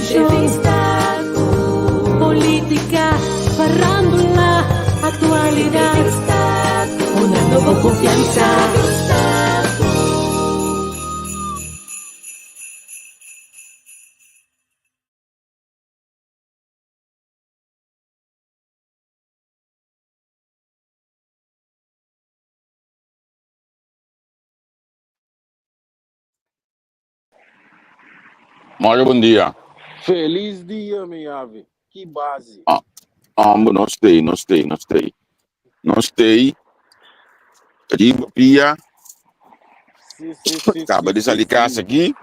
entrevistado. Política, farándula, actualidad. Una nueva confianza. Mário, bom dia. Feliz dia, minha ave. Que base. Não sei. Riba, pia, Sim. acaba de sair de casa aqui.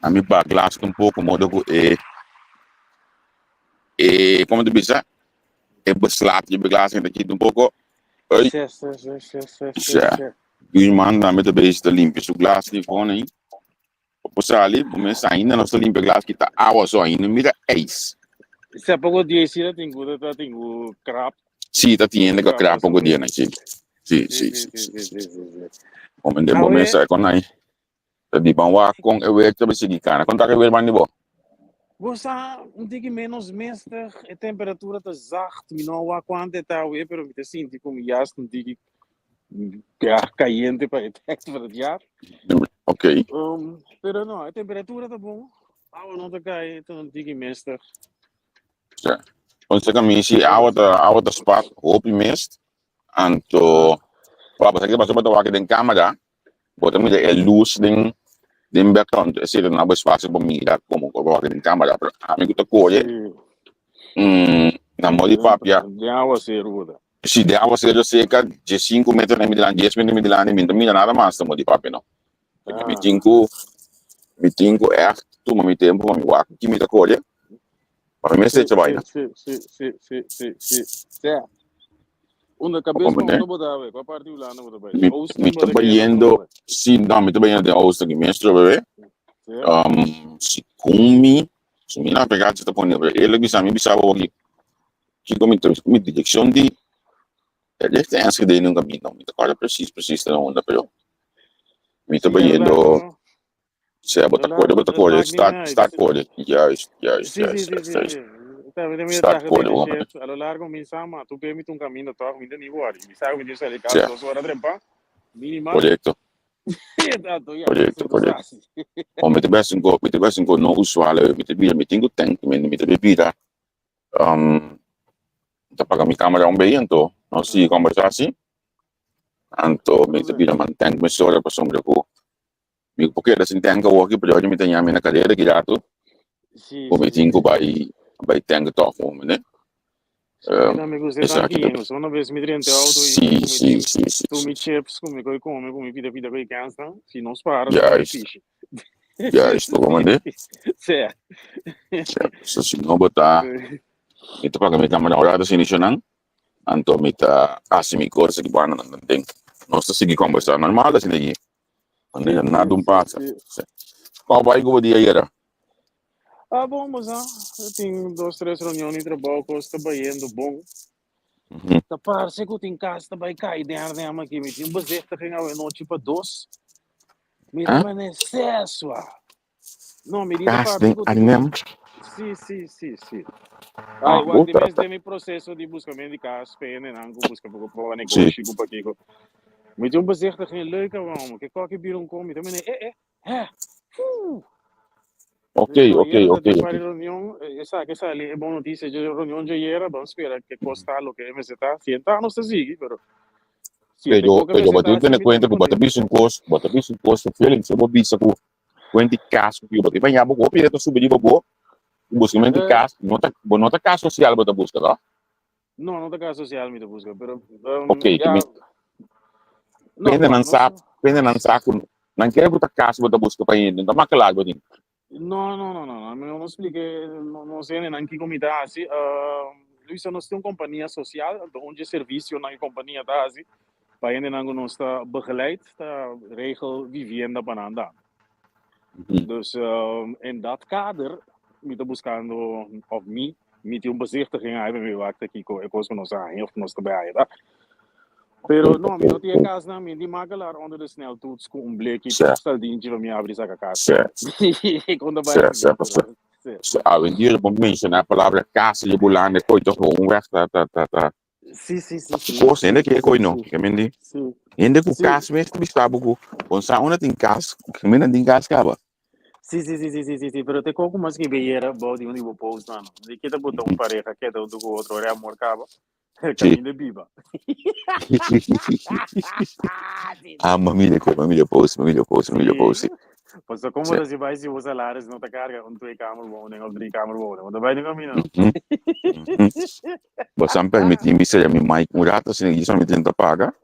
A minha glass um pouco, modo que como tu bisa, beslat de glass aqui um pouco. Oi, Sim. e manda me também está limpo, o glass de fone aí. Pois ali, começa ainda não está limpo, glass que está água só ainda, mira eis. Se há pouco dia esse tenho crap. Sim, tá tendo que criar pouco dia, né? Sim. Como de bom mensagem com aí. Di bawah kong ewe coba seguir cara. Kontak ewe mandi bo. Você tem menos mestre, a temperatura está zacht, não há quanto está o pero me sinto como já não digo caliente para o dia. Ok. Pero não, a temperatura está bom. A água não está caindo, então digo mestre. Ja. Onze commissie oude spot hoop je mist. En to papa saya pas betul waktu den kamera. Botam me de luz den beton. Esse na bus fácil para mim dar como waktu den kamera. A mim que tô colhe. Na modi papia. De água ceruda. Se de água seja cerca de 5 metros na medida, 10 metros na medida, nem minha nada mais na modi papia não. Porque me tinco é tu me tempo me wak que me tá colhe. Para mim se vai, né? Sim. Uma cabeça não botar, qual parte lá não botar. Me tá banhando, sim, não, me tá banhando de ouça que mestre, bebê. Se come, se me na pegar se tá pondo, ele bisa me bisa aqui. Que me direção de ele tem as que daí nunca me não, me tá quase preciso não onda, pero me tá banhando. Se é botar cor, start cor, yes. Start cor, homem. A lo largo me sama, tu permite caminho todo, me nem voar. Me sabe me diz ali casa 2 horas trempa. Minimal. Correto. O me te besin ko no usual, me tengo tank, me te bebida. Tá paga mi câmera bem, não se conversar assim. Anto me te bebida mantém me sora para sombra ko. Me porque da sin tank o aqui para me tenha na cadeira que já tu. O me tengo vai tank top, né? Me gusta tanquinho, só uma vez me trente auto e tu me chips come pida coi cansa, se não para, já estou comandando. Certo. Se não botar itu pakai mi kamera ora sini senang anto mita asimi course que bana não tem nós segui conversar normal da sini ande nada passa qual vai go dia era bom mas eu tenho 2, 3 reuniões de trabalho que está baiando bom tá parece que eu tenho casa tá vai cair dentro aqui me tem baseado tá ganhando noite para 2 me dá mais excesso não me diz parece que Sim. O que tem meu processo de buscamento de casa, pena, não busca para negócio, para aqui. Mas eu bazei que é leuk, mano, que qualquer biro come, também Ok. Para reunião, essa ali é boa notícia, de reunião de era, vamos esperar que custa o que me está, sienta, não se sigue, pero Pero batu tem conta que bota bicho custo, feeling, se vou bicho com conta caso que bota vai yabo go pira to subir de bobo, buscamento de casa, nota casa social bota busca, tá? Não está casa social me busca, pero ok, pende não saco, não quer botar casa bota busca para ir, não tá claro botin. Não, eu não expliquei, não sei nem que comida assim. Luís, nós temos uma companhia social, onde serviço na companhia está assim, para ainda não nos está begeleid, está regel vivenda para andar. Dus in dat kader, me está buscando, of me tem bezichtiging hebben, me wacht aqui, ik was nos aan, heel nos erbij, tá? Pero não, não tinha casa na minha, de makelaar onder de sneltoets com blikje, stel dientje van mij abrir essa casa. Quando vai. So, hoje em dia, eu vou mencionar a palavra casa de bulanda, coisa com um resto, tá. Sim, sim, sim, sim. Coisa, ainda que é coisa não, Sim, que me sim. ainda com Sim. casa mesmo, tu sabe que sa una tem casa, que me não tem casa, acaba. Sim, pero tem algumas que beira, bode onde vou pousar, não. De que tá botando pareja, que tá do outro, é amor cava. Caminho de biba. Família post. Pois como você vai se os salários não tá carga, um tu câmera bom, nem outro câmera bom, não vai nem caminho não. Mas sampai me tem missa já me mai murata, se isso me tenta pagar.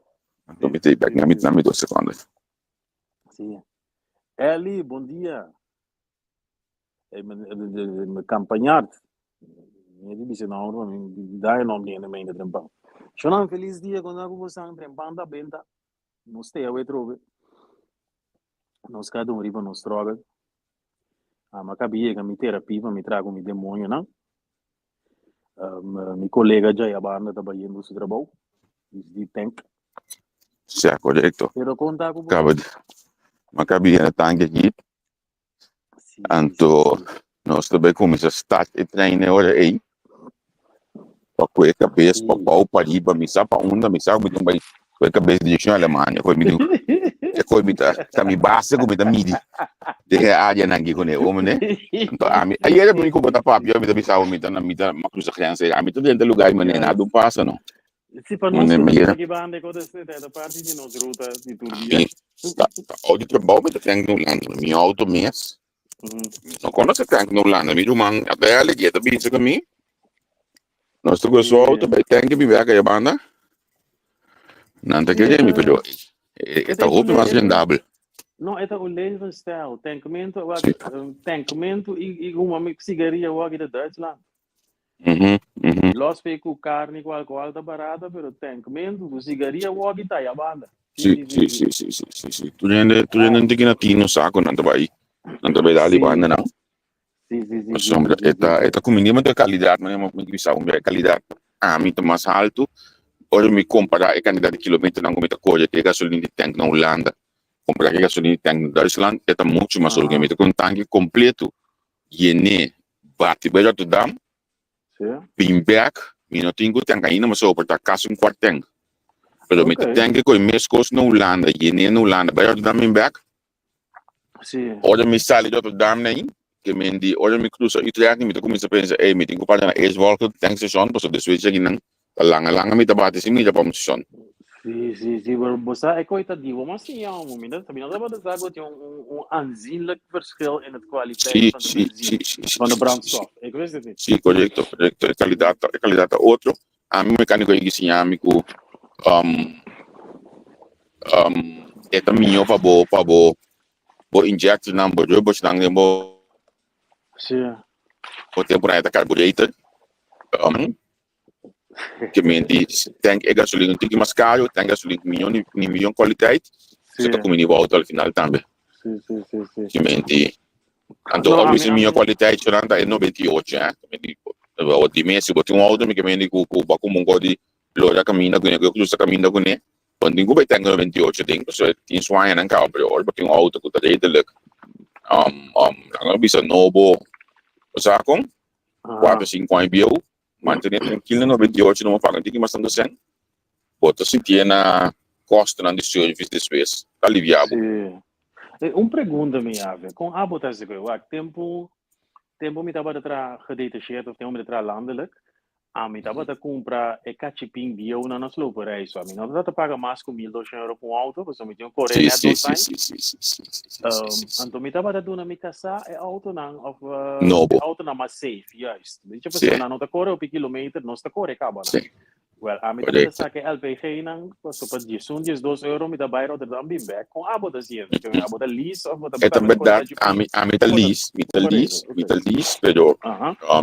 Então me tem back na me 2 segundos. Sim. Eli, bom dia. Me campanhar. Ele disse não, me dá não nem na minha trempa. Shona feliz dia quando eu vou sang trempanda benta. Nos te eu trobe. Nos cada um riba nos trobe. A macabia que me terapia, me trago me demônio, não? Mi colega já ia banda trabalhando no trabalho. De tank. Se é correto. Pero conta com Acaba de macabia na tanque aqui. Anto nós também começamos a start e treino hora aí. Para que a cabeça, para pau, para riba, me sabe para onde, me sabe muito bem. Com a cabeça de chão Alemanha, foi me tá me basta com me midi. De área na aqui com ele, homem, né? Então, aí era bem como tá papo, eu me deixava me na me uma cruz criança, a me tô dentro do lugar, mas nem nada passa não. Se para nós tudo que banda com da parte de nossa ruta de turbia. O de trabalho me tem no lando, meu auto mês. Não conheço tanto no lando, me rumang até ali que tá bem isso comigo. Nós tu gostou auto, bem tem que viver a banda. Não tá querendo me perdoar. Tá roupa mais rendável. Não, é o levensstijl. Tankmento e uma cigaria aqui da Duitsland. Los fei com carne qual tá barata, pero tankmento, com cigaria aqui tá a banda. Sim. Tu já não tem que na tino saco não vai. Não vai dar ali banda não. Sim. Sombra, esta comida mas de qualidade, mas não me bisa uma qualidade. A mim tá mais alto. Ora me comparar a quantidade de quilômetros não como coisa que gasolina de tanque na Holanda. Comprar que gasolina de tanque na Duitsland, é muito mais orgânico com tanque completo. Yene bate bem Rotterdam. Pinback, me não tenho tanque ainda, mas só para caso um quarto tanque. Pero me tanque com mais coisa na Holanda, Yene na Holanda, bem Rotterdam pinback. Sim. Ora me sale de Rotterdam nem, que me di, ora me cruza Utrecht, me começa a pensar, me tenho que parar na Eeswolke tank station, para de switch aqui não. Langa me bate sim, me dá para station. Sim, você é coitadinho, mas sim, também não dá para dizer que aanzienlijk verschil in het kwaliteit van de brandstof. Ik wist het niet. Sim, correto. A qualidade outro. A mim mecânico aí que amigo é também para bo inject na bo jobo stang de bo Sim. o temporada da carburetor. Que me diz, tem gasolina tem que mais caro, tem gasolina milhão qualidade. Você tá comendo volta ao final também. Sim. Que me diz, então always minha qualidade chorando é 98, né? O de mês, se botar auto, me que me diz que o baco mongo de loja caminha com ele, que eu caminha com ele. Quando eu vai ter 98, tem so tem swine não cabo, ou botar auto que tá redelijk. Não bisa novo, saco? 4-5 bio, manter tranquilo 98 não paga, tem que mais tanto sen. Bota se tiene na costa na de serviço despesa, aliviado. Sim. Pergunta me ave, com a botar se tempo me estava a tra gedetacheerd of tempo me tra landelijk. A me estava a comprar cachipim bio na nossa loja, isso. A mim não dá para pagar mais com €1.200 por auto, porque eu me tenho correio Sim. Então me estava a dar na minha casa auto não, auto na mais safe, juist. Weet je, pessoa não tá correndo por quilômetro, não está correndo acaba. Well, a mim estava a sacar LPG não, so para €2 me dá bairro Rotterdam bem back com a bota assim, que a bota lease of bota. É verdade, a mim tá lease, pero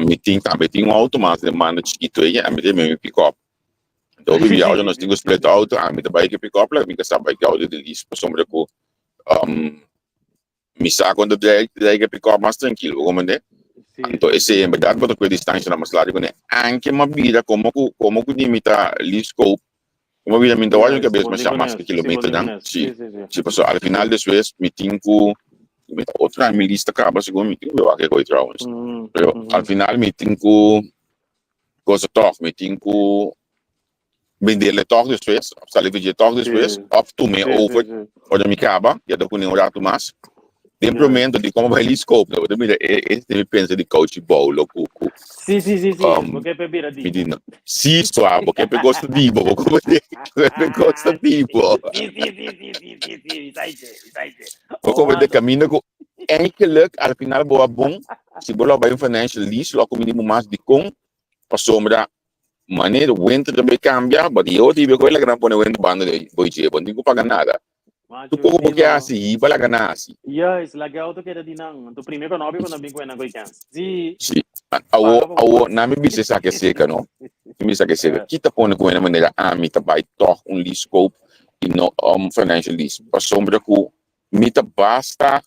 me tem também tem auto mas demanda chiquito aí, a mim tem mesmo pick up. Então eu viajo nós temos split auto, a mim tá bike pick up, lá me que sabe que auto de lease, por sombra com me saco quando daí pick up mais tranquilo, como né? Então esse é verdade, porque com a distância na mais larga, né? Anche uma vida como que limita lease scope. Uma vida me dá que a vez mais chama mais quilômetros, né? Sim. Tipo, ao final das vezes, me tenho que Met outra minha lista acaba segundo me tenho que coisa trouwens. Pero al final me tenho coisa toch, me tenho vender le toch depois, sal ik toch depois, of tu me over, oder me acaba, já dou com nenhum rato mais. Tem momento de como vai scope, né? Também é pensa de coach bolo, cuco. Sim, porque bebida Me diz, sim, só, porque gosta de bobo, porque gosta de bobo. Sim, Porque de caminho com enkele, al final boa bom, se bola vai financial lease, logo mínimo mais de com, para sombra, maneira, o winter também cambia, mas eu tive que olhar para o winter banda de boi je, não tenho que pagar nada. Tu pouco porque assim, vai lá ganhar assim. Yes, legal tu quer dinang. Tu primeiro nome quando bem com na chance. Sim. Sim. Awo, na minha bisa sa que seca, não? Bisa que seca. Kita pone com uma maneira a mim também toch lease scope e no financial lease. Para sombra que mita basta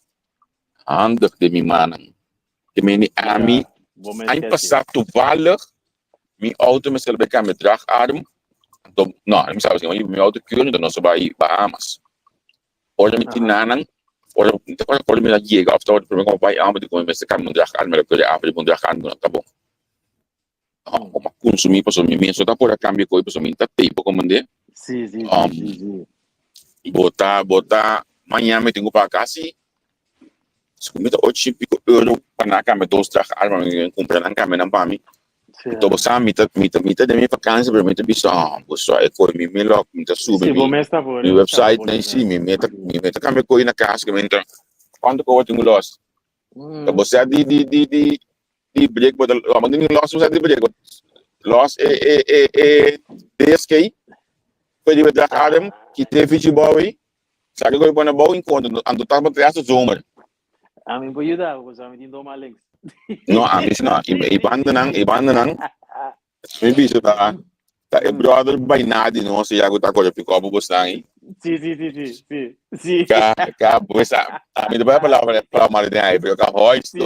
handig de mi manen. De meni a mim, ein passar tu valer, mi auto me selber kan bedrag adem. Não, não sabe assim, mi auto kunnen dan nos bij Bahamas. Ora met die nanan, ora me la llega, of dat primeiro como vai amo de como se kan bedrag adem, maar dat je abre bedrag adem, tá bom. Como consumir para sumir, mesmo tá por a cambio coi para sumir, tá tempo como ande. Sim. Botar amanhã me tenho para casa. Se comida €8 para na cama dos drag adem, comprar na cama não para mim. Então você mita de minha vacância para mim bisa você é coi me melhor mita sube mi website nem sim me meta kami coi na casa que menta quando que eu tenho loss você di break but mas nem loss você di break loss DSK foi de drag adam que teve de boy sabe que eu vou na boa enquanto ando tá para trás do zomer a mim pode dar porque a mim tem doma links no a mim não ibanda nang me bisa tá é brother by nada não se já tá com pick up gostar Sim. Cá, pois a mim vai para mal de aí, porque a Royce,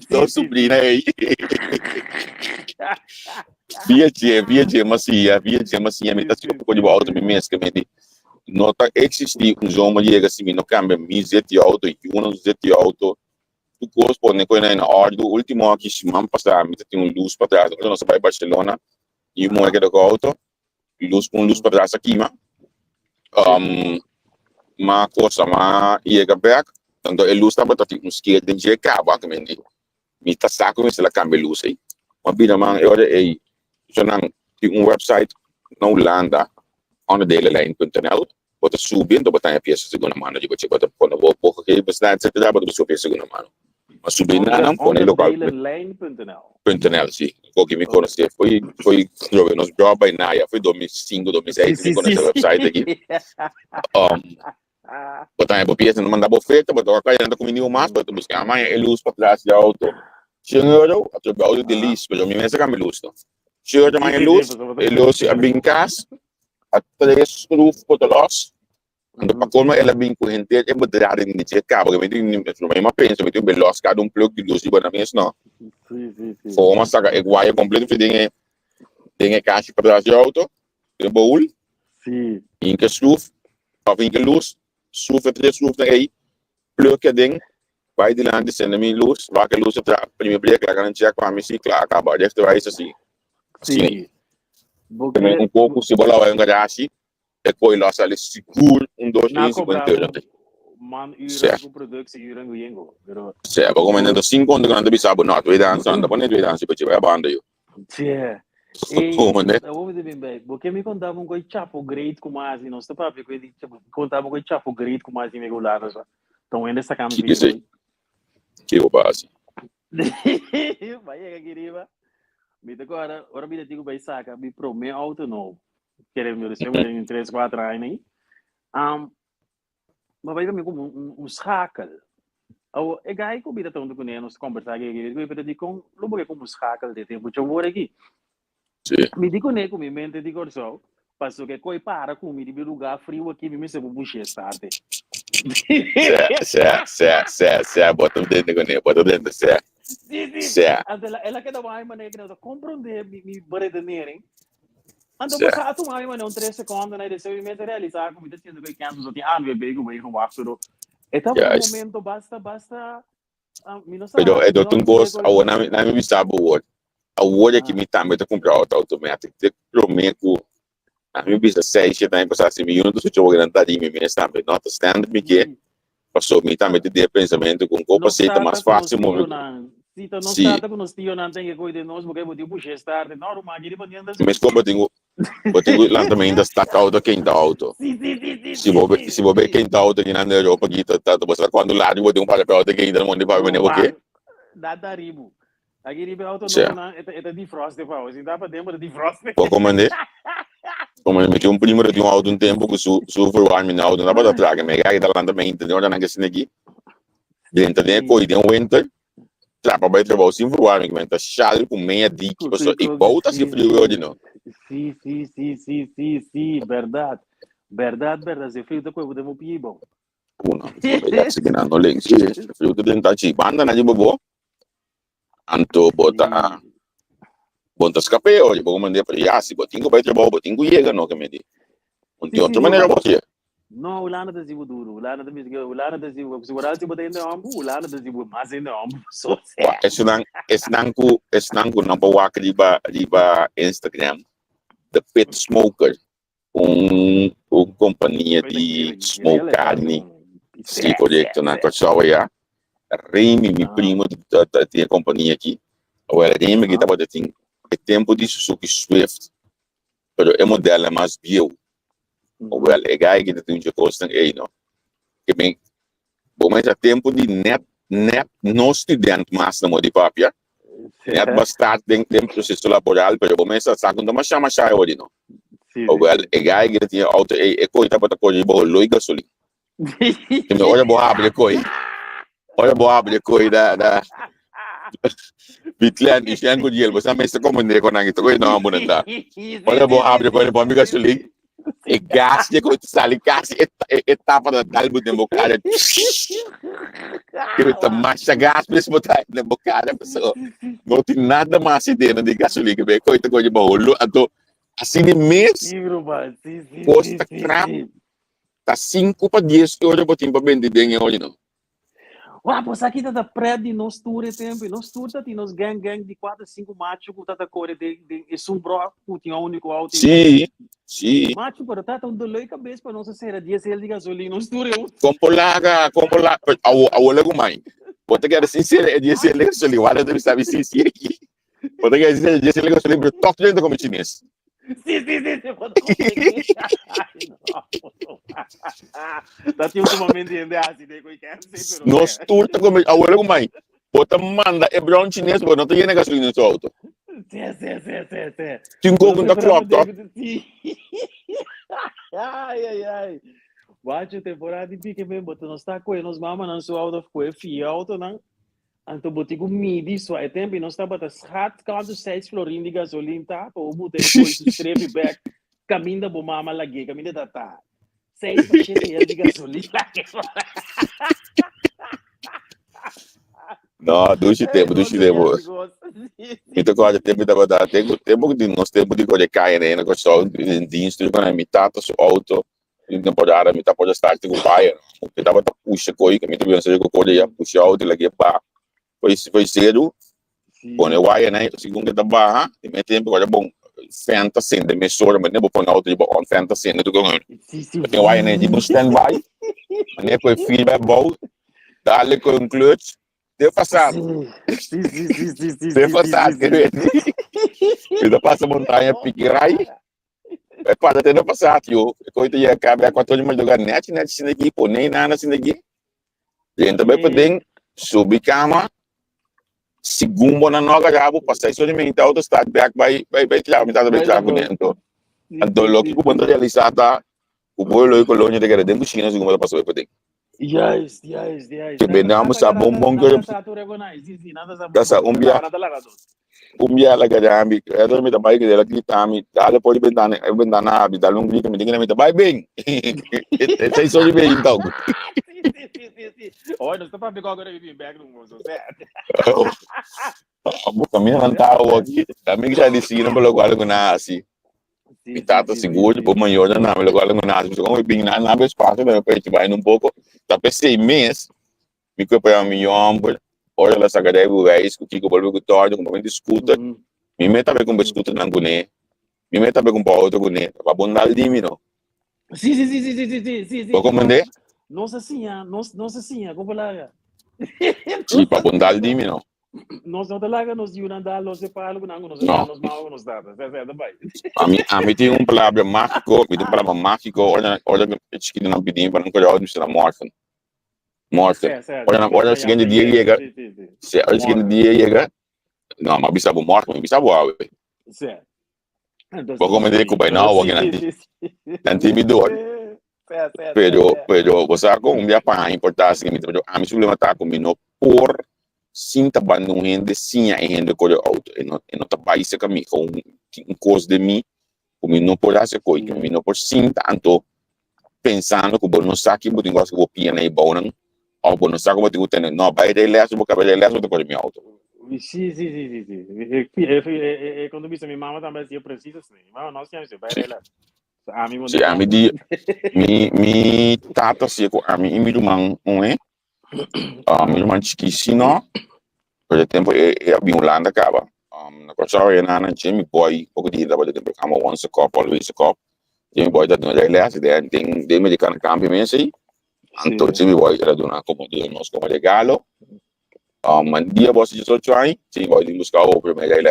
tô sobrinha aí. Via macia, me tá tipo de volta me mesmo que me nota existir zona de assim, no cambia mi zeti auto e zeti auto. Tu corresponde com na hora do último aqui semana passada, me tem luz para trás, eu não sei para Barcelona, e mo é que do auto, luz para trás aqui, ma cosa ma iega back tanto e luz taba tati muski den je ka ba que mi ta saco mi se la cambia luz aí ma bina man e ora e sonan website na Holanda ondedelenlijn.nl bota subindo bota a peça segunda mano de você bota pôr no pouco que bastante você dá bota sua peça segunda mano mas subindo não põe local .nl sim o que me conhece foi nos job by naia foi 2005 2006 me conhece o website aqui botar a peça não mandava oferta botar a caia anda com menino mais botar buscar amanhã é luz para trás de auto €100 a auto de list mas me mesa cambia luz €100 amanhã luz a brincar a 3 roof por los ando para como ela bem com gente é moderado em dizer cabo que me tem uma pensa me tem belos cada plug de luz e bota mesmo não forma saca é guaia completo tem caixa para trás de auto tem baú em que roof of in que luz roof 3 roof aí plug que tem vai de lá de sendo me luz vai que luz para primeiro break lá garantia com a mim sim claro acaba de vai isso assim também pouco se bola vai garagem e poi lá sale seguro 250 man uren com productie uren go yengo pero como ainda 5 quando não deve saber não vai dançar anda põe vai dançar para vai banda eu como né eu vou dizer bem porque me contava um coi chapo great como assim não está para ver que contava um coi chapo great como assim me golaram só então ainda essa câmera que eu passo vai é que queria me agora ora me digo vai saca me pro meu auto novo querem me receber em 3, 4 anos aí mas vai também como schakel é gai que eu estou com nós conversar aqui eu pedi com lo porque como schakel de tempo eu vou aqui me digo né com minha mente digo só passou que coi para com me de lugar frio aqui me se buche starte bota dentro com né bota dentro ela que dá mais maneira que não compreender me barre nele ando passar tu mais mano 3 segundos né desse me realizar como está sendo que canso só tinha ano bebê com vai com after Então, por um Yes. momento, basta, Pero do tung gosto a na mi bisa bo a word que me também te comprar auto automático te prometo na mi bisa sei que tá passar se me uno do seu grande me também nota stand me que passou me também de pensamento com copa seita mais fácil mover Se tu não sim está com os tios, não tem que cuidar de nós, porque eu vou te puxar tarde. Não, mas ele pode andar. mas como eu tenho lá também ainda está auto quem tá auto se vou ver quem tá auto aqui na Europa aqui tá passar quando lá eu vou ter papel de quem ainda não pode fazer o quê Dá ribo. Aqui ribo auto certo não é defrost para assim dá para dentro de defrost. vou comandar como me tinha primeiro de auto tempo que su verwarming auto não pode trazer me gai da lá também entendeu já não que assim aqui dentro de coisa de winter trapa vai trabalhar sem verwarming mas tá chale com meia dica pessoa e volta se frio hoje não Sim, verdade. Se frio depois podemos ir bom. Uno, ya se quedan no lens. Frio de dentro de banda na de bobo. Anto bota bota escape hoje, vou mandar para já se botinho vai trabalhar, botinho chega não que me di. De outra maneira você. Não, o lana da zibo duro, o lana da zibo, se o lana zibo ainda ambu, o lana da zibo mais ainda ambu. Só Esse não não pode riba Instagram. The Pit Smoker, companhia de smoke carne. Sim, correto, na pessoa já. Remy, meu primo, tem a companhia aqui. Ou ela Remy que estava tem é tempo de Suzuki Swift. Pero é modelo mais bio. Ou ela é gai que tem de costa aí, não. Que bem, bom, mas é tempo de net não estudante mais na de papia. Net bastante dentro do processo laboral, pero bom, mas sabe quando mais chama chá hoje, não. Ou ela é gai que tem auto é coisa para correr bom, loi gasolina. Que me olha boa abre coi. Olha boa abre coi da Bitlian isian ko diel basta may sa komende ko nang ito ko no amo nanda. Olha boa abre coi bom amiga gasolina. E gas de ko sali gas etapa da dalbo de bocada. Que tá mais gas mesmo tá de bocada pessoa. Não tem nada mais dentro de gasolina que be ko ito ko de bolo ato assim de mês. Custa crap. Tá 5 para 10 euros para tempo vender bem hoje não. Uau, pois aqui tá da prédio nós tour tempo, nós tour tá tem nós gang de 4 5 machos que tá corre de sumbro, que tinha único auto. Sim. Macho para tá um dolor cabeça para nossa ser diesel de gasolina, nós tour eu. Comprar a olha mãe. Pode que era sincero, é diesel de gasolina, olha deve saber sincero aqui. Pode que é diesel de gasolina, top dentro como chinês. Sim. Tá tinha ultimamente ainda assim, né, que quer ser pero. Nós turta como a olha mãe. Pode manda é brown chinês, mas não tem gasolina no seu auto. Sim. Tem como da clock top. Ai. Bate temporada de pique mesmo, botou nós tá com nós mama não sou auto com fio auto não. Então botei com midi só é tempo nós tá botando schat quando 6 florin de gasolina tá, ou botei com strip back caminho da mama lagi, caminho da tá. 6 para de gasolina. Não, duche tempo. Então, quando tempo da batata, tempo de nós tempo de correr cair né, na questão de instruir a metade do seu auto, em temporada, metade pode estar com o pai, porque tava puxa coi, que me teve que com correr puxa auto lá que pá, foi cedo, quando eu ia né, segundo da barra, e me tempo agora bom, fenta sendo emissora, mas não vou pôr auto de bom, fenta sendo do ganho. Eu ia né, de um standby, mas né, foi feedback bom, dá-lhe com um clutch. Deu passado. Sim. Deu passado, quer ver? Ainda passa montanha, piquerai. É para ter no passado, eu. Coisa ia acabar com a toda uma jogar net, assim aqui, pô, nem nada assim aqui. Gente também podem subir cama. Segundo na noga já vou passar isso de mim, então o start back vai tirar, metade vai tirar com dentro. Então, logo que o ponto realizado, o bolo e colônia de guerra dentro do China, segundo passou aí para dentro. Yes. Que vendamos a bom que dessa la gadambi era me da bai que dela que tami dale pode ventana abi dale um grito me diga me da bai bem sei só de bem então olha nós estamos para pegar agora e back no moço certo a boca minha não tá aqui também já disse não pelo qual que nasce Sim, Mi sim, tata sim, sim, seguro, sim. depois manhã na nave, agora não nasce, como eu vim na espaço, né, para gente vai num pouco, tá para 6 meses, me comprei um milhão, olha lá, saca daí, o reis, que o bolso que torce, como discuta, Uhum, me meta bem com uhum. discuta na guné, me meta bem com pau outro guné, para bundar de mim, não. Sim, sim, sim, sim, sim, sim, sim, sim, sim. Vou comandar? Nossa senhora, nossa senhora, como lá? Sim, para Nossa bundar de senhora, mim, não. nós não te larga, nós de andar, nós separam, nós andar, Não. nós mal, nós dá, certo, vai. A mim tem palavra mágico, me tem palavra mágico, olha, que não pedim para não colher onde está morto. Morto. Certo, certo, Olha, o morta já, seguinte sim, dia certo, chega, sim, sim, sim. olha, o seguinte Morta, dia chega, não, mas bisabo morto, mas bisabo água. certo. Então, Vou sim, comandar com o sim, bai, não, sim, alguém sim, sim, sim. antimidor. Certo, certo, certo, certo. Pero, você sabe como me apanha, a importância que me trabalhou. A mim, se problema está comigo, por sinta bandung rende, sim, a rende com o auto. E não tá país que me, com coisa de mim, como não pode fazer coisa, que não pode sinta, então, pensando que o não sabe que eu tenho que copiar na ibona, ou não sabe como eu tenho que ter, não, vai de leso, vou acabar de leso, vou ter meu auto. Sim, sim, sim, sim, sim. Quando disse minha mama também, eu preciso, sim. Mas nós temos, vai Sim, lá. A mim, sim, a mim, me tata, se a mim, me irmão, não é? A minha irmã disse que se não, por exemplo, havia Holanda acaba. Na coisa é na Jamie Boy, pouco de ida, tempo kama once a cup, always a cup. Jamie Boy tá dando ele assim, tem americano cambio mesmo aí. Então Sim. Jamie Boy era dando como de nós como regalo. Man dia você de sorte aí, Jamie Boy de buscar o primeiro ele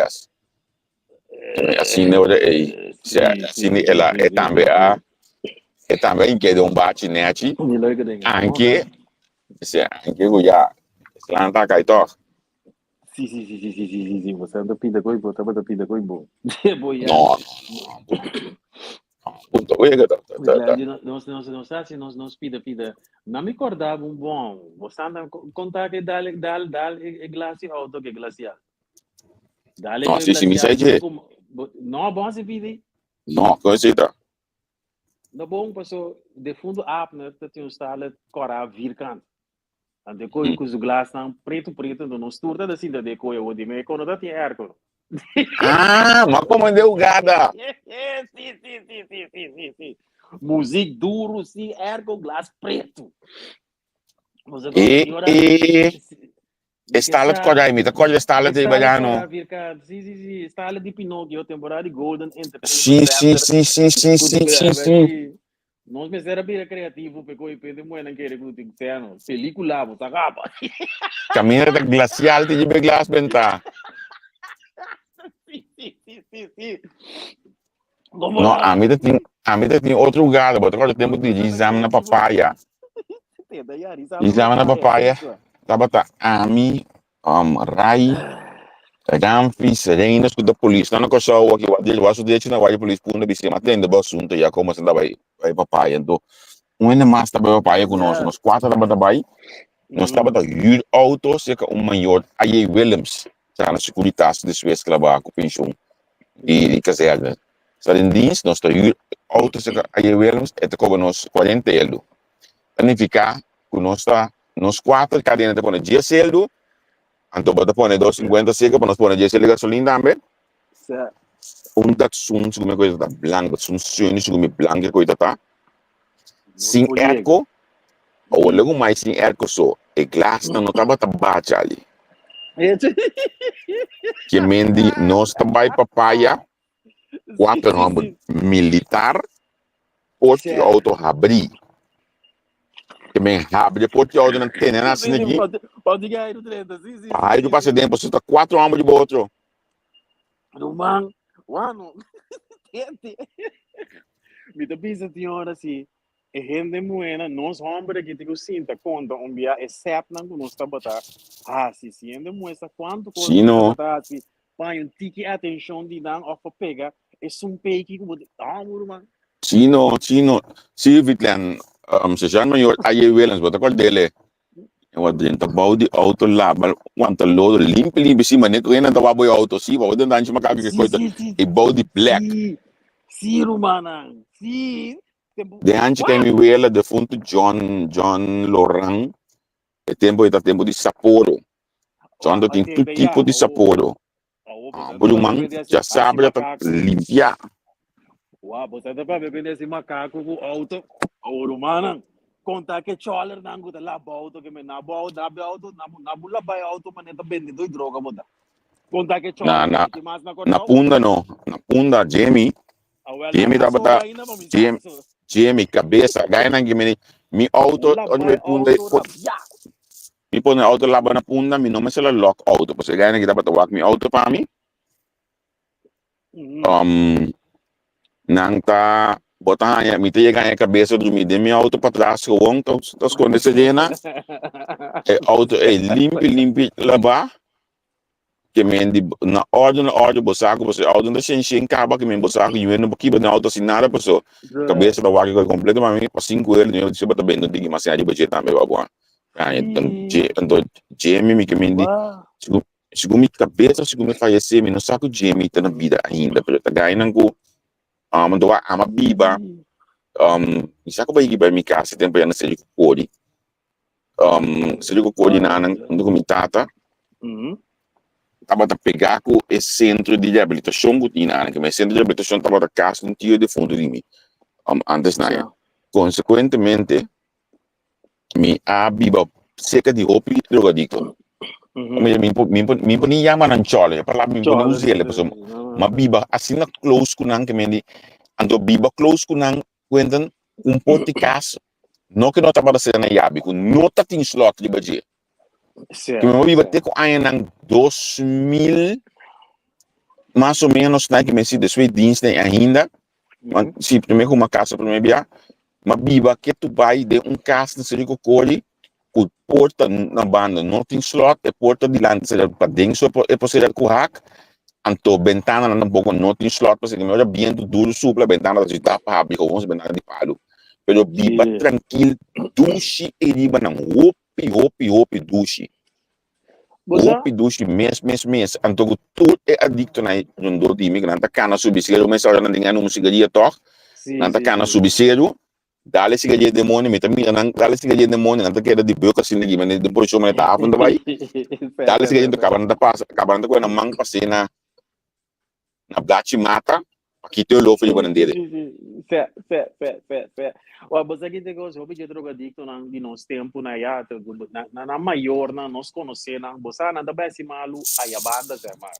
assim né, olha aí. Se Sim, assim sim, sim, ela sim, sim, também sim, sim. é também que um bate nete, Me logo denga. anche se anche o já lá tá caito. Sim, sim, sim, sim, sim, sim, sim, sim. Você anda pinta coi, bota bota pinta coi bom. Boiar. No, punto vega tá. Glad, nós assim, nós pida. Não me acordava um bom. Você anda contar que dá glace auto que glacial. Dá-lhe No, que sì, sì, mi glacial, sai tipo che como. Não, bom se pide. no, conhecida. No bom, passou de fundo up, né? Tem um estalo corar vircante. Ante coi com os glass não preto, não esturta assim da de coi o de me quando da tinha arco. Ah, ma come deu gada? Sim. Música duro, sim, ergo glass preto. Você gosta, E, senhora? e Me que stalla está. di mi, coglie stalla di Está italiano. corar vircante. Sim. Está de Pinóquio, temporada de Golden Sì, Entertainment sì, Center. sì, sì, sì, Tudo sì, sì, grave sì. aqui. Nós me era bem criativo, pegou e pede moeda que ele tem que ter, película, você acaba. Cammina da glaciale di be glass benta. Sim. Vamos No, lá. a me tem outro lugar, but agora tempo Você de anda exame na criativo. papaya. Tenta, Yari, sabe na Exame na papaya, papaya. isso. Tava tá ami rai Ramfi, Serena, escuta polícia. Não é só o que eu acho de na vai polícia punda bisi, mas tem de assunto já como se vai papaya. Então, um ainda mais tá papaya conosco, nós quatro tá vai. Nós estava a huur auto, cerca maior, aí Williams, já na segurança de Suez que lá com pensão de caserna. Está em dienst, nós está huur auto, cerca aí Williams, é te como nós 40 euro. Planificar, que nós está, nós quatro, cadena te põe 10 euro, então bota põe 250 cerca, para nós põe 10 euro gasolina também. Dat sun, como coisa tá branca, sun sonho, como branca coisa tá. Nos Sem poliego. erco, ou logo mais sem erco só, e glass não estava tá bate ali. Que mendi nós também papaya, quatro ramo Sim. militar, porte Certo. auto abrir. Que men abre porte auto não tem nada assim aqui. Pode ganhar no 30. Aí do passe tempo, você tá quatro ramos de outro. Rumang, wano. Me da pisa senhora assim. E gente moena, nós homens que te sinta conta um dia exceto não nós está botar. Se gente moesa quanto coisa nós está Sino, botar assim, põe um tique atenção de dar ou pega, é um peito como mano. se vitlen, se já maior, aí Williams, bota qual dele. Eu dentro bau de auto lá, quanto lodo limpo, se mané que ainda tava boi auto, se vai dentro antes macaco que coisa, e bau de black. Sim, rumana. Sim. De antes que me vela de fundo John Laurent, e tempo de Sapporo. Quando tem todo tipo de Sapporo. Mas Por não um vai man, aprender já assim sabe, já tá macaco. limpia. Uau, você tá para beber esse macaco com auto, ouro, mano. Conta que choler nangu tá lá auto que me na auto, na bula vai auto, mas tá vendendo droga, muda. Conta que Na, choler, na, que mais na na cortão? punda no. Na punda, Jamie. Jamie A tava sogra tá. ainda vamos Jamie, estar. Jamie, cabeça. Gaya nang gimini. Mi auto, Ula onde vai me punda. auto, rabia. Mi pone auto lá na punda, mi nome se la lock auto. Porque gaya nang tava tawag mi auto pa mi. Nang ta. Botar ya, mi te gaya cabeça do mi de mi auto para trás. Gewoon, tos quando se dena. E auto é limpi, lavar. Que men di na ordem bosaco você ordem da sem caba que men bosaco e no aqui na auto assim nada pessoa cabeça da vaga completamente para 5 euros eu disse bata bem não diga mas aí budget também babua então Jamie me que men di segundo minha cabeça segundo me fallecer me não saco Jamie tá na vida ainda pero tá ganhando com mando a ama biba saco vai ir para minha casa tempo já não sei o cori sei o cori na não com tata tava a pegar com o centro de reabilitação que tinha, que o centro de reabilitação tava a casa um tio de fundo de mim, antes na consequentemente, me abiba cerca de roupa e drogadicto. Me poni yaman ang chole, para me poni usele, pessoal, ma biba assim na close com nang que me ando biba close com nang quentan porte casa, não que não tava a ser na yabi, com nota tem slot de budget. Que me biba ter com aí nang 2000 mais ou menos na que me se desfez dienst ainda se primeiro uma casa primeiro já mas biba que tu vai de casa de serico coli com porta na banda não tem slot e porta de lá será para dentro é possível com hack anto ventana não pouco não tem slot para ser que melhor bem duro supla ventana de tapa abrir com uns ventana de palo pero biba tranquilo duche e riba não hopi duche Hopi dushi mes. Anto tudo é adicto na jundo di mig nanta cana subisiero mas ora nandinga num sigaria toch nanta cana subisiero dale sigaria demônio meta mi nan dale sigaria demônio nanta queda de boca assim de mas depois chama tá afunda vai dale sigaria do cabana passa cabana com na mang passei na blachi mata aqui teu lobo de bandeira Fé. Olha, você que tem coisa, hobby de drogadicto de nosso tempo, na ya, na maior, na nós conhecemos, você não dá esse malu, aí a banda, Zé Mar.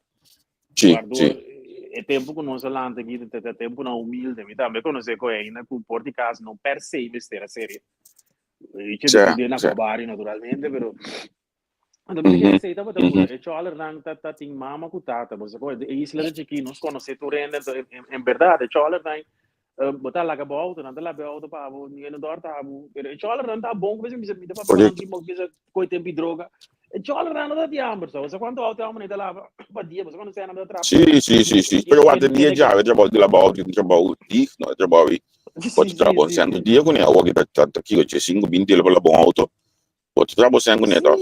Guardou, é tempo que nós falamos aqui, é tempo na humilde, me também conhecer com ainda, com o porte casa, não percebe a série. E que decidir na cobari, naturalmente, pero então, me quer dizer, estava tudo. É só olhar tá tem mama com tata, você pode. E isso lá de aqui, nós conhecemos tu renda, em verdade, é só olhar botar lá que volta, não tá lá volta para ninguém não dorme, tá bom. É só olhar tá bom, mas me dá para falar que coisa coi tempo droga. É só olhar não dá de hambre, só. Você quando alto hambre tá lá para dia, você quando sai não dá trabalho. Sim. Pero até dia já, eu trabalho de lá baú, eu trabalho de, não eu trabalho. Pode trabalhar sendo dia com ela, o que tá aqui, eu tinha 5 20 lá bom auto. Pode trabalhar sendo com ela.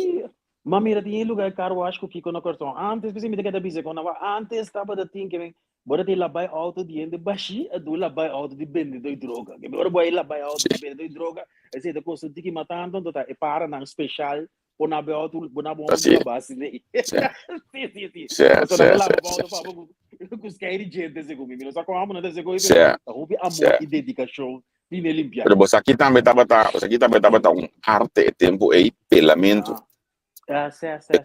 Mas mira, tinha lugar caro, acho que na cartão. Antes, você me dá bisa quando antes estava da tinha que vem, bora ter lá vai auto de ende baixi, a do lá vai auto de vendedor de droga. Que bora vai lá vai auto de vendedor de droga. Esse da coisa de que matando, então tá, e para na especial, por na vai auto, por na bom da base, né? Sim. Você não lá vai auto para com os cair de gente desse comigo. Só com a mão desse comigo, houve amor e dedicação. Pero você aqui também tava um arte tempo aí pelamento.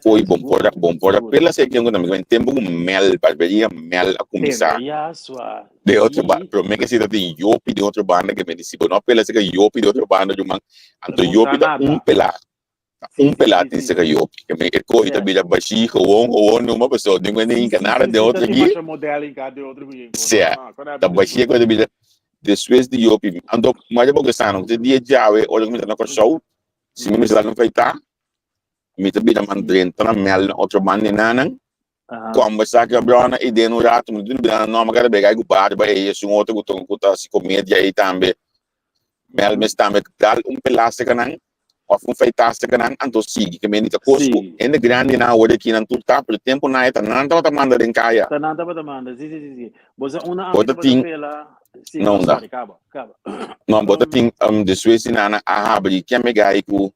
Poi bom pora pela sei que também tempo com mel para ver mel a começar. De outra banda, pero me que se tem yopi de outra banda que me disse, não pela sei que yopi de outra banda de uma anto yopi da pelado disse que yopi que me coi também da baixi ou uma pessoa ninguém nem nada de outra aqui. Da baixi que também después de yopi ando mais pouco sano de dia já olha como tá na show se me está no feita me também da mandrenta na mel outra banda nanang como sa que brona e de no rato me tudo bem não magara pegar o bar vai isso um outro que tá se comédia aí também mel me está me dar pedaço que não ou feitasse que não anto sigue que me dita cosco ainda grande na hora aqui não tudo tá por tempo na eta não tá mandando em caia tá não tá mandando sim você uma bota pela não dá acaba não bota tem después na a abrir que me gai com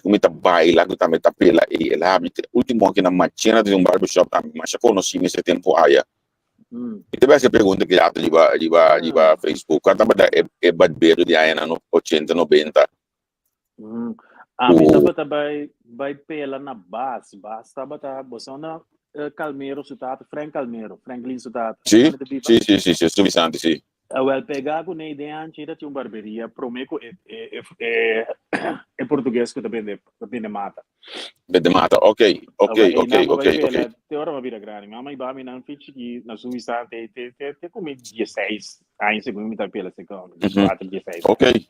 como tá baila que também tá pela e ela abre último aqui na machina de barbershop também mas já conheci nesse tempo aí Ito ba siya pergunta kaya ito, di ba Facebook? Kata ba badbero di ayan, 80, 90? Mi taba by pela na bas taba ta bosona Calmero sutata, Franklin sutata. Sì, sì, sufficiente, sì. Well, pegar com a ideia antiga tinha uma barberia, prometo é português que também mata. Bede mata, ok. Tem hora uma vida grande, mas mãe vai me não fiz que na sua instante tem como 16 anos segundo me tá pela segundo, 4 16. Ok.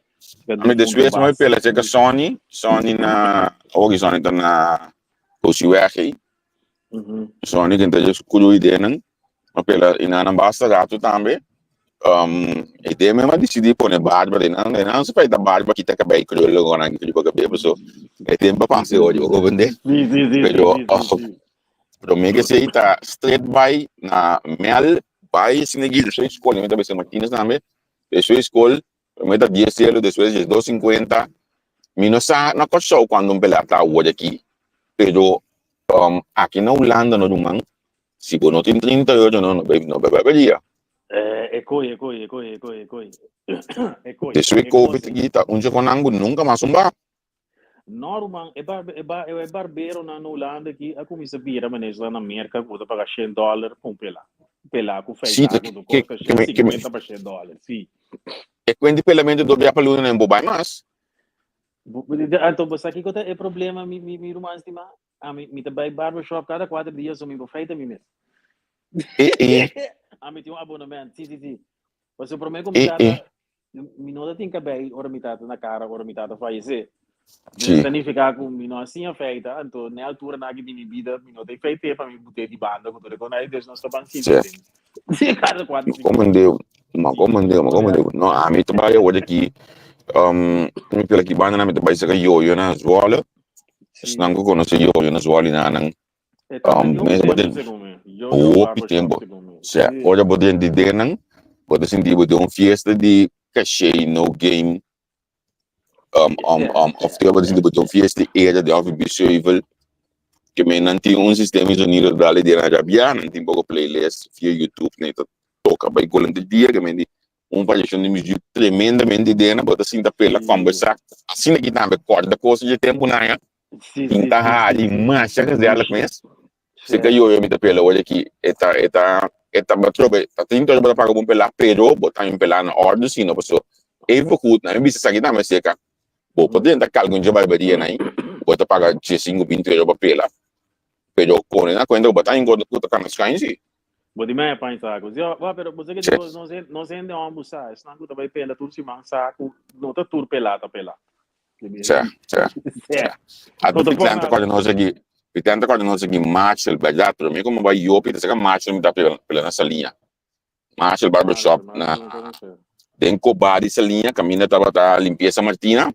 Ami después mo pela checa Sony na Sony tá na Osiweke. Sony que então escolho ideia não. Pela ina não basta gato também. Ideia mesmo decidi pôr barba não se faz da barba que tá cabelo que eu logo na que eu cabelo so é tempo passe hoje eu vou vender. Pero me que se tá straight by na mel by sinigil so escolhe me também se Martínez também. Eso escolhe me dá 10 euros después de 250 minusa na show quando um pela tá hoje aqui. Pero aqui na Holanda no dumang se você não tem 30 euros não beberia. Coi. Isso é Covid aqui, tá? Onde eu não nunca mais umba. Normal, é barbeiro na Holanda aqui, a comissão vira maneira lá na América, que paga $100 com pela com feita, com costa $50 para $100, sim. E quando pela mente do dia para lunar não bobai mais. Então, você aqui que é problema, me irmã estima, me também barbershop cada 4 dias, eu me vou feita me mesmo. Me tem abonamento, sim. Você promete me não tem cabelo, ora metade na cara, ora metade faz isso. Significa que me não assim é feita, então na altura na que minha vida, me não tem feito para me botar de banda, com tudo quando aí Deus não está banquindo. Sim, cada 4 dias. Como deu. Não, a mim trabalha hoje aqui, me pela que banda na me trabalha se yo na escola. Senão que conhece yo na escola na nang. Mas pode tempo. Hoje pode de denang, pode sentir pode fiesta de cachê no game. Of the other de fiesta era de of bishovel que me não tinha sistema de sonido da lei de Arabia, não tinha pouco playlist via YouTube, nem toca by colando dia que me variação de música tremendamente dena, bota assim da pela conversar, assim que também corda coisa de tempo na ya. Então ali marcha que dela conhece. Se que eu me da pela hoje aqui, eta batrobe, tá tentando botar para um pela pero, botar um pela na ordem sim, não pessoa. Evo curto, na bisa sakit na seca. Bom, podendo dar calgo de barberia aí, bota pagar 15, 20 euros para pela. Pero com na conta botar em conta puta camas caem sim. Vou de meia para saco. Pero você que depois não se ande a almoçar, senão tu vai pela tudo se man saco, não tá tudo pelada pela. Certo. A tu tenta quando nós aqui Marshall, verdade, para mim como vai eu pita se Marshall me dá pela nessa linha. Marshall Barbershop na tem cobari essa linha, caminha tava limpeza Martina.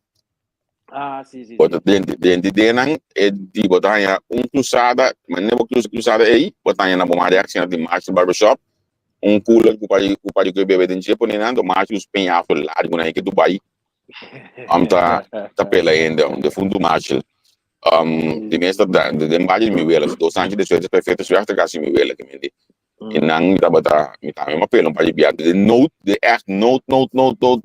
Sim. Bota dentro denang de botar cruzada, mas não cruzada aí, botar na bomba de de Marshall Barbershop, cooler que pode que bebe dentro por nenhum, Marshall os penhafos largo na que Dubai. Tá pela ainda, de fundo Marshall. De mês de embate me vela, 2 anos depois perfeito, se acha que assim me vela que me di. E não me tá uma pelo para biar de note, de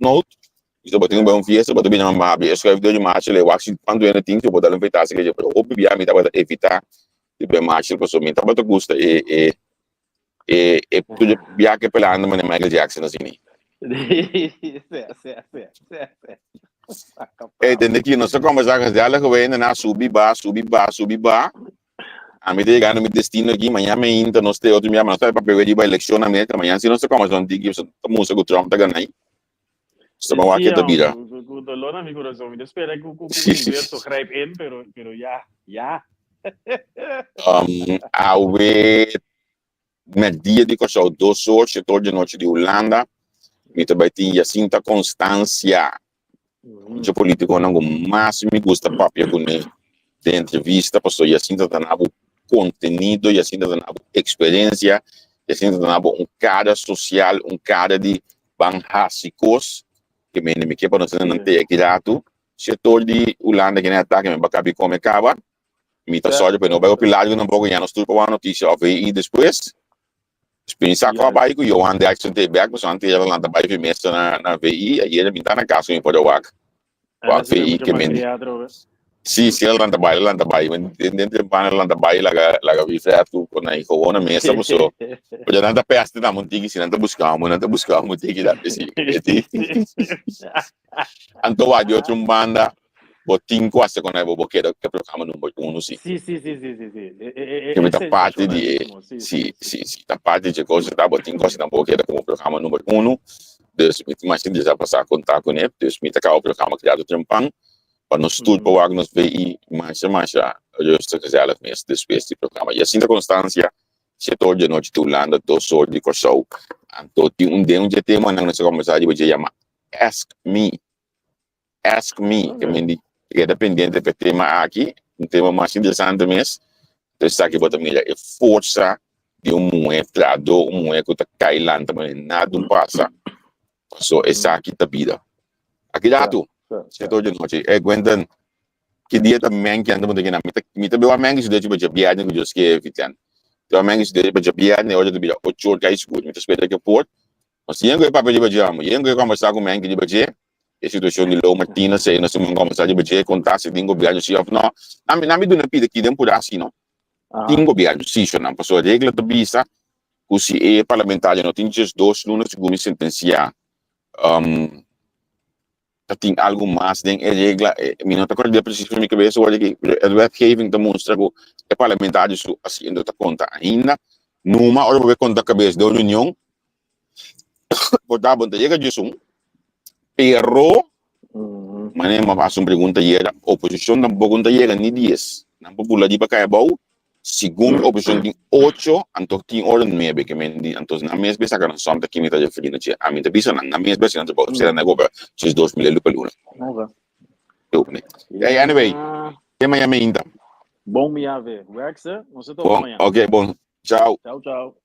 note. Isso botando bem fiesta, botando bem uma babi. Escreve de Marshall, eu acho que quando eu tenho que botar um pedaço que eu vou biar me tá para evitar de bem Marshall, porque me tá para gosta e tudo biar que pela anda mas Michael Jackson assim. Tem que nós conversar com ela que vem na subir ba. A mim chegando no destino aqui, amanhã me ainda nós temos outro dia, mas nós para pegar de eleição na América, amanhã se nós conversar com que música o Trump tá ganhando. Só uma que tá vira. O dolor na meu coração, me espera que o universo grijpt in, pero ya. Ao ver met dia de coisa 2 horas, setor de noite de Holanda, me também tinha cinta constância. De político não mais me gusta papel com ele de entrevista, pastor e assim tá dando conteúdo, e assim tá dando experiência, e assim tá dando cara social, cara de banhásicos que me que para não ter aqui dado, setor de Holanda que não ataque me bacabi como acaba, me tá só de não vai o pilar não vou ganhar nós tudo para uma notícia e depois Experiência com a baia que eu andei aqui no back, mas antes ela anda baia mestre na VI, aí ela me tá na casa, me pode o VI que me sim, ela anda baia, mas dentro de ela anda baia, lá vi certo, quando aí com a mesa, mas só, podia anda perto da montiga, se anda buscar montiga da PC, então a de outra banda, botinho quase quando eu vou querer que programa número 1, sim. Sim. Que me dá parte de, sim, da parte de coisa, tá, botinho quase não vou querer como programa número 1, dus met mas se já passar a contar com ele, dus met acaba o programa criado trampang, para nós tudo para o nos VI, mas já justo que já mesmo depois do programa. E assim da constância, se todo de noite tu landa, dos horas de corso, então tem de tema na nossa conversa de você chama Ask Me, que me é dependente do tema aqui, um tema mais interessante mesmo, então está aqui bota minha é força de mulher trado, mulher que está caindo também, nada passa, só essa aqui tá vida. Aqui dá tu, se todo de noite, é aguentando que dia também que anda muito aqui na mita bem a manga isso de tipo viagem que eu esqueci fitan, então a manga isso de tipo viagem hoje de vida 8 horas que é escuro, mita espera que port, mas se ainda é para pedir para jamar, ainda é conversar com manga de budget a situação de Lou Martina, sei, nós vamos conversar de budget, contar se tem governo, se não, na me dona pida aqui dentro por assim, não, tem governo, se isso não, passou a regra da visa, que se é parlamentar, não tem just dois, não se come sentenciar, tem algo mais, tem a regra, me não está correndo preciso para minha cabeça, olha que a wetgeving demonstra que é parlamentar, isso assim, ainda está conta ainda, numa hora vai contar a cabeça da União, por dar bom, chega disso, pero mas uma faz uma pergunta e a oposição não pergunta e era nem 10 não popula de para cair bom segundo a oposição tem 8 então tem hora no meio que me então na mesma vez que não são daqui me está já feliz a mim também na mesma vez não pode ser na governo esses 2 mil por luna eu né anyway tema ainda bom me haver Wexa, não sei bom ok bom tchau tchau